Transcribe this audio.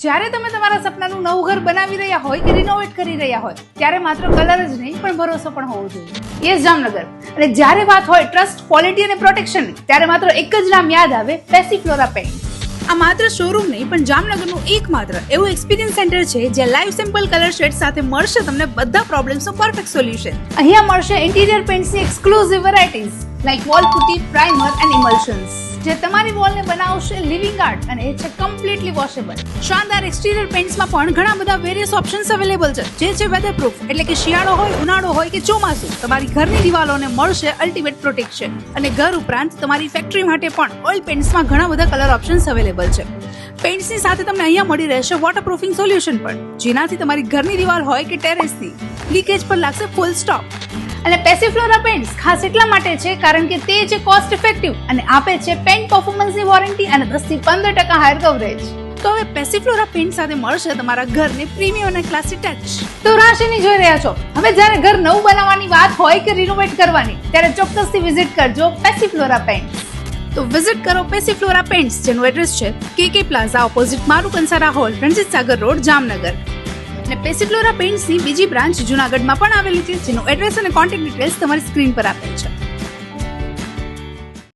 જ્યારે તમે તમારા સપનાનું નવું ઘર બનાવી રહ્યા હોય કે રિનોવેટ કરી રહ્યા હોય ત્યારે માત્ર કલર જ નહીં પણ ભરોસો પણ હોવો જોઈએ. યસ જામનગર. અને જ્યારે વાત હોય ટ્રસ્ટ, ક્વોલિટી અને પ્રોટેક્શનની ત્યારે માત્ર એક જ નામ યાદ આવે, પેસિફ્લોરા પેઇન્ટ. આ માત્ર શોરૂમ નહીં પણ જામનગરનું એકમાત્ર એવું એક્સપિરિયન્સ સેન્ટર છે જ્યાં લાઈવ સિમ્પલ કલર શેડ સાથે મળશે તમને બધા પ્રોબ્લેમ્સનું પરફેક્ટ સોલ્યુશન. અહીંયા મળશે ઇન્ટિરિયર પેઇન્ટ્સની exclusive varieties like wall putty, primer and emulsions જે તમારી વોલને બનાવશે લિવિંગ આર્ટ અને એ છે કમ્પ્લીટલી વોશેબલ. શાનદાર એક્સટિરિયર પેઇન્ટ્સમાં પણ ઘણા બધા વેરિયસ ઓપ્શન્સ અવેલેબલ છે જે છે વેધરપ્રૂફ, એટલે કે શિયાળો હોય, ઉનાળો હોય કે ચોમાસું, તમારી ઘરની દિવાલોને મળશે અલ્ટિમેટ પ્રોટેક્શન. અને ઘર ઉપરાંત તમારી ફેક્ટરી માટે પણ ઓઇલ પેઇન્ટ્સમાં ઘણા બધા કલર ઓપ્શન્સ અવેલેબલ છે. પેઇન્ટ્સની સાથે તમને અહીંયા મળી રહેશે વોટરપ્રૂફિંગ સોલ્યુશન પણ, જેનાથી તમારી ઘરની દિવાલ હોય કે ટેરેસની લીકેજ પર લાગશે ફૂલ સ્ટોપ. અને પેસિફ્લોરા પેઇન્ટ્સ ખાસ એટલા માટે છે કારણ કે તે છે કોસ્ટ ઇફેક્ટિવ અને આપે છે પેઇન્ટ પરફોર્મન્સની વોરંટી અને 10 થી 15% હાયર કવરેજ. તો હવે પેસિફ્લોરા પેઇન્ટ સાથે મળશે તમારા ઘરને પ્રીમિયમ અને ક્લાસી ટચ. તો રાશિની જોઈ રહ્યા છો, હવે જ્યારે ઘર નવું બનાવવાની વાત હોય કે રિનોવેટ કરવાની ત્યારે ચોક્કસથી વિઝિટ કરજો પેસિફ્લોરા પેઇન્ટ્સ. તો વિઝિટ કરો પેસિફ્લોરા પેઇન્ટ્સ, જેનું એડ્રેસ છે કેકે પ્લાઝા ઓપોઝિટ મારુ કંસારા હોલ, રણજીત સાગર રોડ, જામનગર. અને પેસિફ્લોરા પેઇન્ટ્સની બીજી બ્રાન્ચ જૂનાગઢમાં પણ આવેલી છે જેનું એડ્રેસ અને કોન્ટેક્ટ ડિટેલ્સ તમારી સ્ક્રીન પર આપેલ છે.